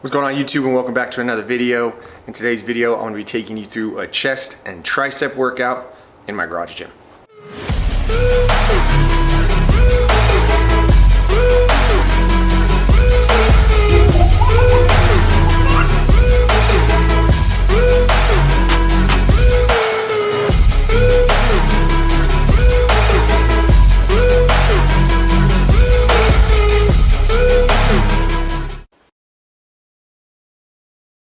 What's going on YouTube, and welcome back to another video. In today's video, I'm going to be taking you through a chest and tricep workout in my garage gym.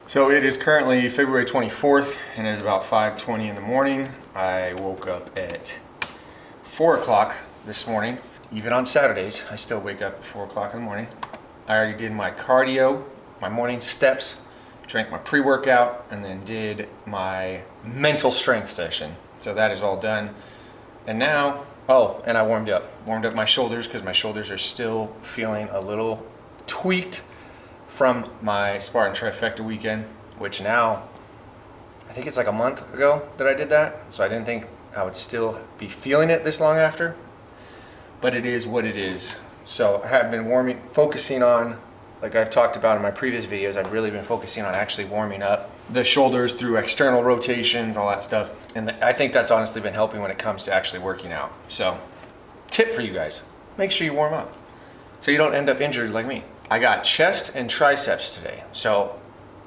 So it is currently February 24th and it is about 5:20 in the morning. I woke up at 4 o'clock this morning. Even on Saturdays, I still wake up at 4 o'clock in the morning. I already did my cardio, my morning steps, drank my pre-workout, and then did my mental strength session. So that is all done. And now, and I warmed up my shoulders because my shoulders are still feeling a little tweaked from my Spartan Trifecta weekend, which now, I think it's like a month ago that I did that, so I didn't think I would still be feeling it this long after, but it is what it is. So I have been focusing on, like I've talked about in my previous videos, I've really been focusing on actually warming up the shoulders through external rotations, all that stuff, and I think that's honestly been helping when it comes to actually working out. So, tip for you guys, make sure you warm up so you don't end up injured like me. I got chest and triceps today. So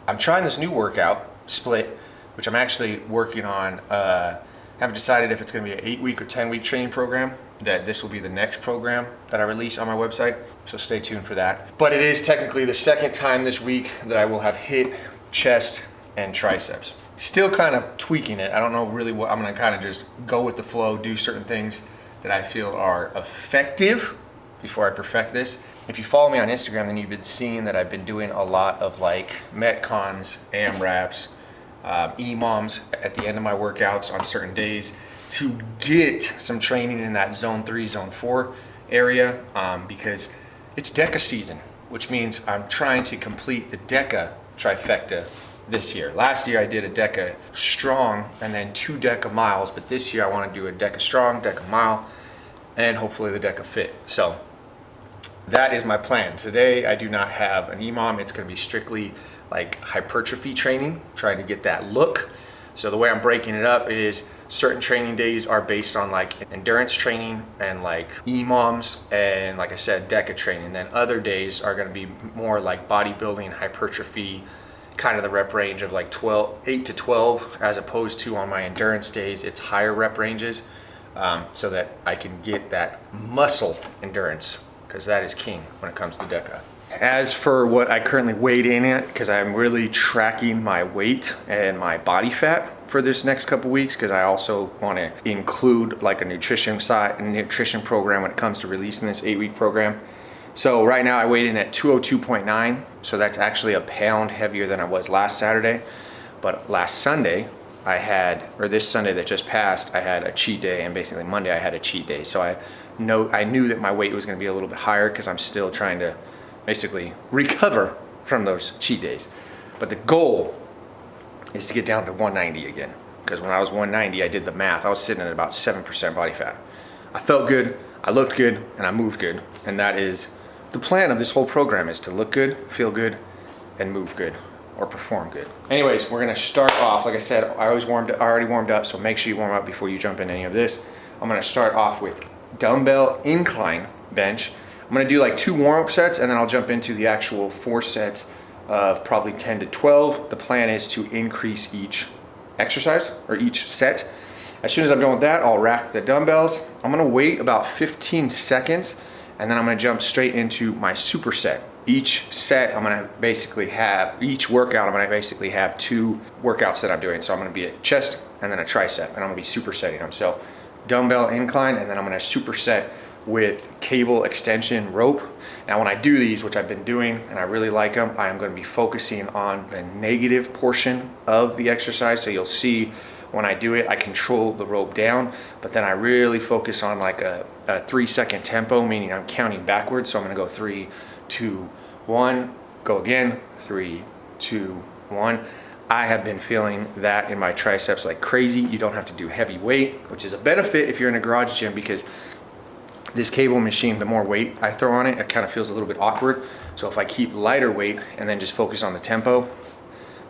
I'm trying this new workout, split, which I'm actually working on. Haven't decided if it's gonna be an 8-week or 10-week training program, that this will be the next program that I release on my website. So stay tuned for that. But it is technically the second time this week that I will have hit chest and triceps. Still kind of tweaking it. I don't know really what, I'm gonna kind of just go with the flow, do certain things that I feel are effective before I perfect this. If you follow me on Instagram, then you've been seeing that I've been doing a lot of like Metcons, AMRAPs, EMOMs at the end of my workouts on certain days to get some training in that zone 3, zone 4 area, because it's DECA season, which means I'm trying to complete the DECA trifecta this year. Last year I did a DECA strong and then 2 DECA miles, but this year I want to do a DECA strong, DECA mile, and hopefully the DECA fit. So that is my plan. Today I do not have an EMOM. It's going to be strictly like hypertrophy training, trying to get that look. So the way I'm breaking it up is certain training days are based on like endurance training and like EMOMs and, like I said, DECA training. Then other days are going to be more like bodybuilding, hypertrophy, kind of the rep range of like 8 to 12, as opposed to on my endurance days it's higher rep ranges, so that I can get that muscle endurance, because that is king when it comes to DECA. As for what I currently weighed in at, because I'm really tracking my weight and my body fat for this next couple weeks, because I also want to include like a nutrition program when it comes to releasing this 8-week program. So right now I weighed in at 202.9, so that's actually a pound heavier than I was last Saturday. But last Sunday this Sunday that just passed, I had a cheat day, and basically Monday I had a cheat day. So I knew that my weight was going to be a little bit higher because I'm still trying to basically recover from those cheat days. But the goal is to get down to 190 again, because when I was 190, I did the math. I was sitting at about 7% body fat. I felt good, I looked good, and I moved good. And that is the plan of this whole program, is to look good, feel good, and move good, or perform good. Anyways, we're gonna start off, like I said, I already warmed up, so make sure you warm up before you jump into any of this. I'm gonna start off with dumbbell incline bench. I'm gonna do like 2 warm-up sets, and then I'll jump into the actual 4 sets of probably 10 to 12. The plan is to increase each exercise, or each set. As soon as I'm done with that, I'll rack the dumbbells. I'm gonna wait about 15 seconds, and then I'm gonna jump straight into my superset. Each workout, I'm gonna basically have 2 workouts that I'm doing. So I'm gonna be a chest and then a tricep, and I'm gonna be supersetting them. So dumbbell incline, and then I'm gonna superset with cable extension rope. Now when I do these, which I've been doing and I really like them, I am going to be focusing on the negative portion of the exercise. So you'll see when I do it, I control the rope down, but then I really focus on like a 3-second tempo, meaning I'm counting backwards. So I'm going to go 3, 2, 1, go again, 3, 2, 1. I have been feeling that in my triceps like crazy. You don't have to do heavy weight, which is a benefit if you're in a garage gym, because This cable machine, the more weight I throw on it, it kind of feels a little bit awkward. So if I keep lighter weight and then just focus on the tempo,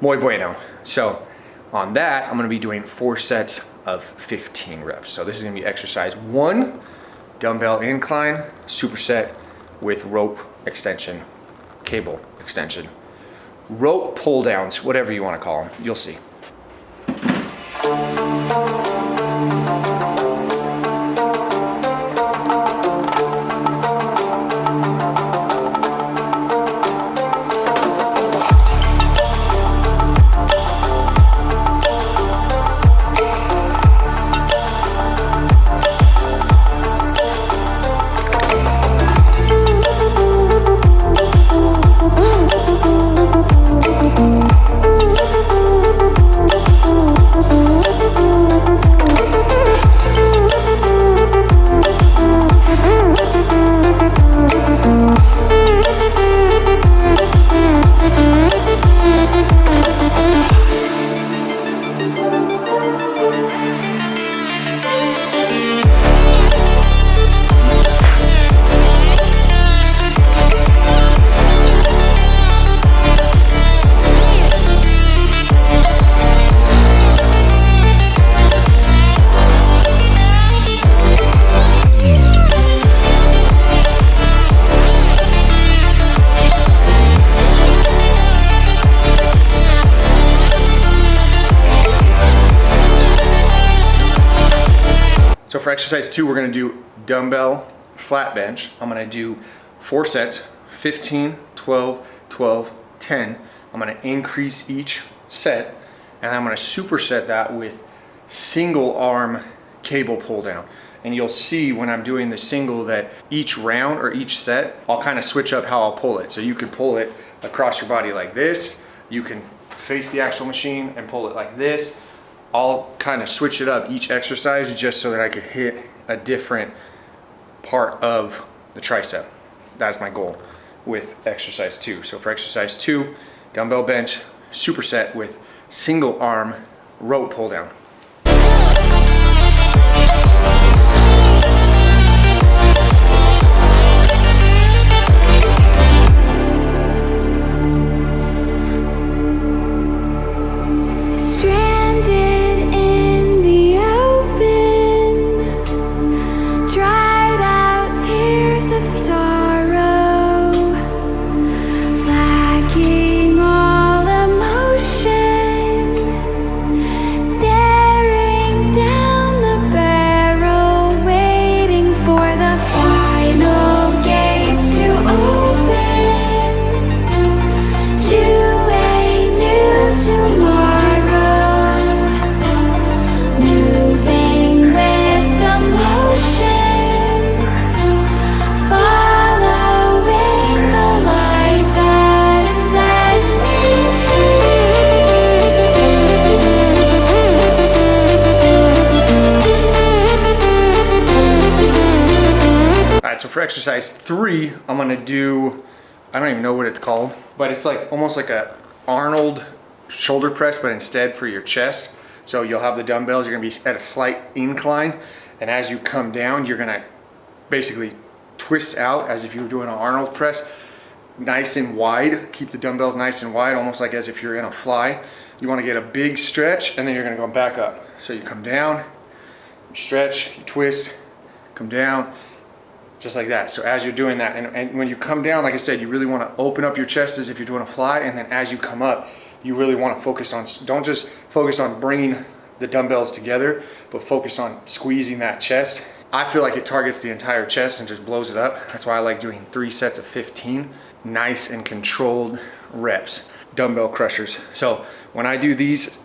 muy bueno. So on that, I'm gonna be doing 4 sets of 15 reps. So this is gonna be exercise 1, dumbbell incline, superset with rope extension, cable extension. Rope pull downs, whatever you wanna call them, you'll see. So for exercise 2, we're gonna do dumbbell flat bench. I'm gonna do 4 sets, 15, 12, 12, 10. I'm gonna increase each set, and I'm gonna superset that with single arm cable pull down. And you'll see when I'm doing the single that each round or each set, I'll kind of switch up how I'll pull it. So you can pull it across your body like this. You can face the actual machine and pull it like this. I'll kind of switch it up each exercise just so that I could hit a different part of the tricep. That's my goal with exercise 2. So for exercise 2, dumbbell bench, superset with single arm rope pull down. So for exercise 3, I'm gonna do, I don't even know what it's called, but it's like almost like a Arnold shoulder press, but instead for your chest. So you'll have the dumbbells, you're gonna be at a slight incline, and as you come down, you're gonna basically twist out as if you were doing an Arnold press, nice and wide. Keep the dumbbells nice and wide, almost like as if you're in a fly. You wanna get a big stretch, and then you're gonna go back up. So you come down, you stretch, you twist, come down, just like that. So as you're doing that, and when you come down, like I said, you really want to open up your chest as if you're doing a fly, and then as you come up, you really want to focus on, don't just focus on bringing the dumbbells together, but focus on squeezing that chest. I feel like it targets the entire chest and just blows it up. That's why I like doing 3 sets of 15, nice and controlled reps, dumbbell crushers. So when I do these,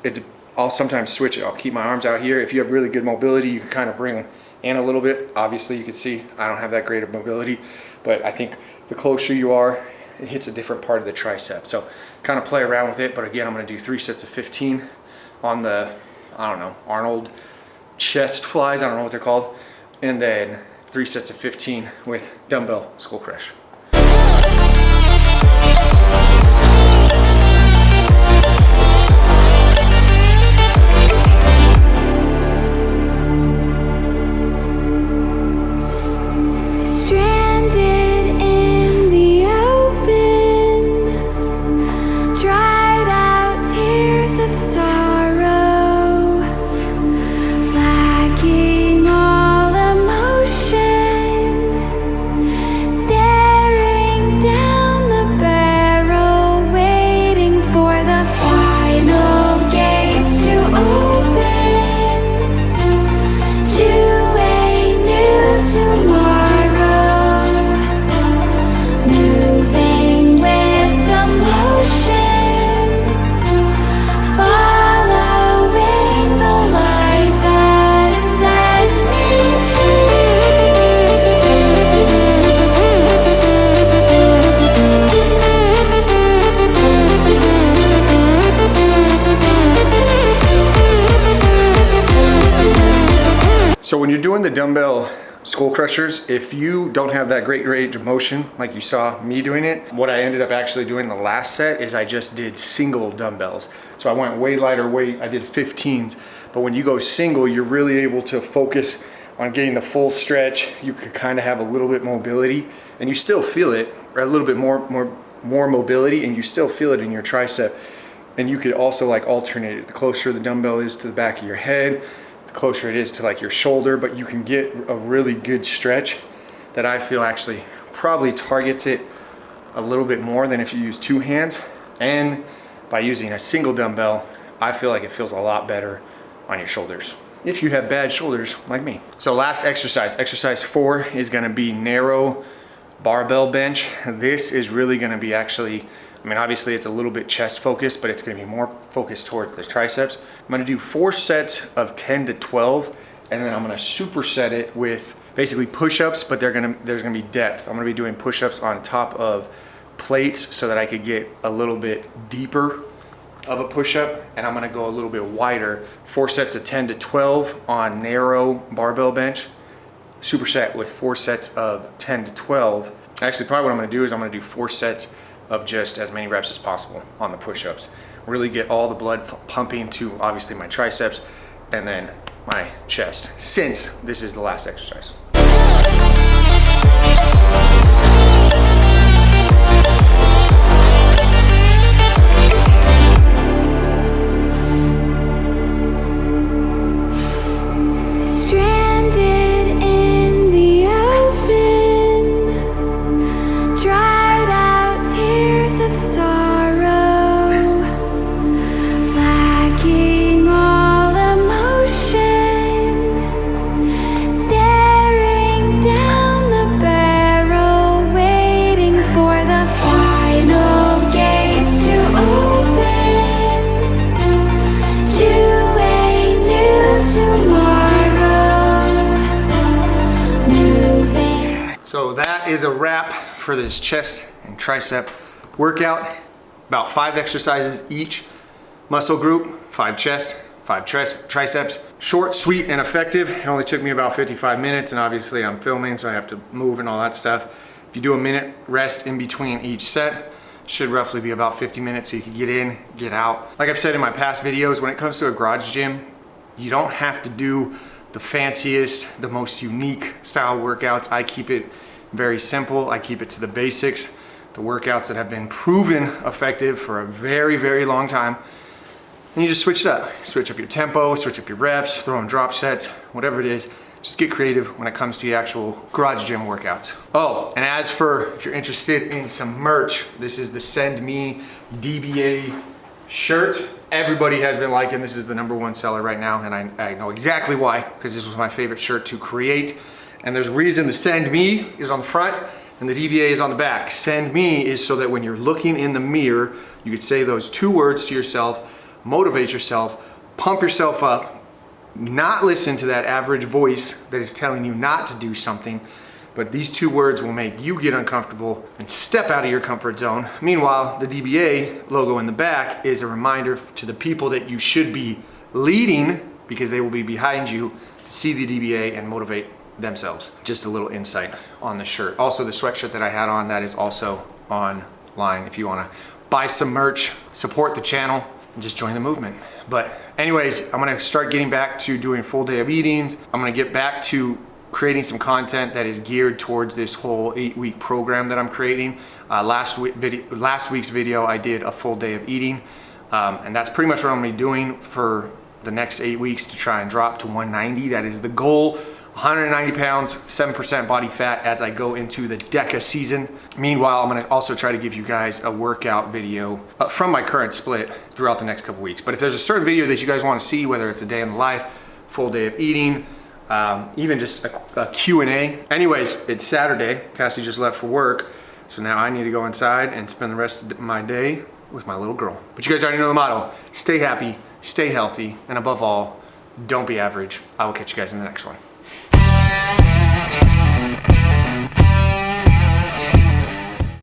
I'll sometimes switch it. I'll keep my arms out here. If you have really good mobility, you can kind of bring them in a little bit. Obviously you can see I don't have that great of mobility, but I think the closer you are, it hits a different part of the tricep. So kind of play around with it, but again, I'm gonna do 3 sets of 15 on the, I don't know, Arnold chest flies, I don't know what they're called, and then 3 sets of 15 with dumbbell skull crush. So when you're doing the dumbbell skull crushers, if you don't have that great range of motion like you saw me doing it, what I ended up actually doing the last set is I just did single dumbbells. So I went way lighter weight, I did 15s, but when you go single, you're really able to focus on getting the full stretch. You could kind of have a little bit mobility and you still feel it, or a little bit more mobility, and you still feel it in your tricep. And you could also like alternate it. The closer the dumbbell is to the back of your head, closer it is to like your shoulder, but you can get a really good stretch that I feel actually probably targets it a little bit more than if you use two hands. And by using a single dumbbell, I feel like it feels a lot better on your shoulders if you have bad shoulders like me. So last exercise, exercise 4 is gonna be narrow barbell bench. This is really gonna be actually, I mean, obviously it's a little bit chest focused, but it's gonna be more focused towards the triceps. I'm gonna do 4 sets of 10 to 12, and then I'm gonna superset it with basically push-ups, but there's gonna be depth. I'm gonna be doing push-ups on top of plates so that I could get a little bit deeper of a push-up, and I'm gonna go a little bit wider. 4 sets of 10 to 12 on narrow barbell bench, superset with 4 sets of 10 to 12. Actually, probably what I'm gonna do is I'm gonna do 4 sets of just as many reps as possible on the push-ups. Really get all the blood pumping to obviously my triceps and then my chest, since this is the last exercise. So that is a wrap for this chest and tricep workout. About 5 exercises each muscle group, 5 chest, 5 triceps. Short, sweet, and effective. It only took me about 55 minutes, and obviously I'm filming, so I have to move and all that stuff. If you do a minute rest in between each set, should roughly be about 50 minutes, so you can get in, get out. Like I've said in my past videos, when it comes to a garage gym, you don't have to do the fanciest, the most unique style workouts. I keep it very simple. I keep it to the basics, the workouts that have been proven effective for a very, very long time. And you just switch it up. Switch up your tempo, switch up your reps, throw in drop sets, whatever it is. Just get creative when it comes to your actual garage gym workouts. Oh, and as for if you're interested in some merch, this is the Send Me DBA shirt. Everybody has been liking this. Is the #1 seller right now, and I know exactly why, because this was my favorite shirt to create. And there's a reason the Send Me is on the front and the DBA is on the back. Send Me is so that when you're looking in the mirror, you could say those 2 words to yourself, motivate yourself, pump yourself up, not listen to that average voice that is telling you not to do something, but these 2 words will make you get uncomfortable and step out of your comfort zone. Meanwhile, the DBA logo in the back is a reminder to the people that you should be leading, because they will be behind you, to see the DBA and motivate themselves. Just a little insight on the shirt. Also, the sweatshirt that I had on, that is also online if you want to buy some merch, support the channel, and just join the movement. But anyways, I'm gonna start getting back to doing full day of eatings. I'm gonna get back to creating some content that is geared towards this whole 8-week program that I'm creating. Last week's video, I did a full day of eating, and that's pretty much what I'm gonna be doing for the next 8 weeks to try and drop to 190. That is the goal. 190 pounds, 7% body fat as I go into the DECA season. Meanwhile, I'm gonna also try to give you guys a workout video from my current split throughout the next couple weeks. But if there's a certain video that you guys wanna see, whether it's a day in the life, full day of eating, even just a Q&A. Anyways, it's Saturday. Cassie just left for work. So now I need to go inside and spend the rest of my day with my little girl. But you guys already know the motto. Stay happy, stay healthy, and above all, don't be average. I will catch you guys in the next one.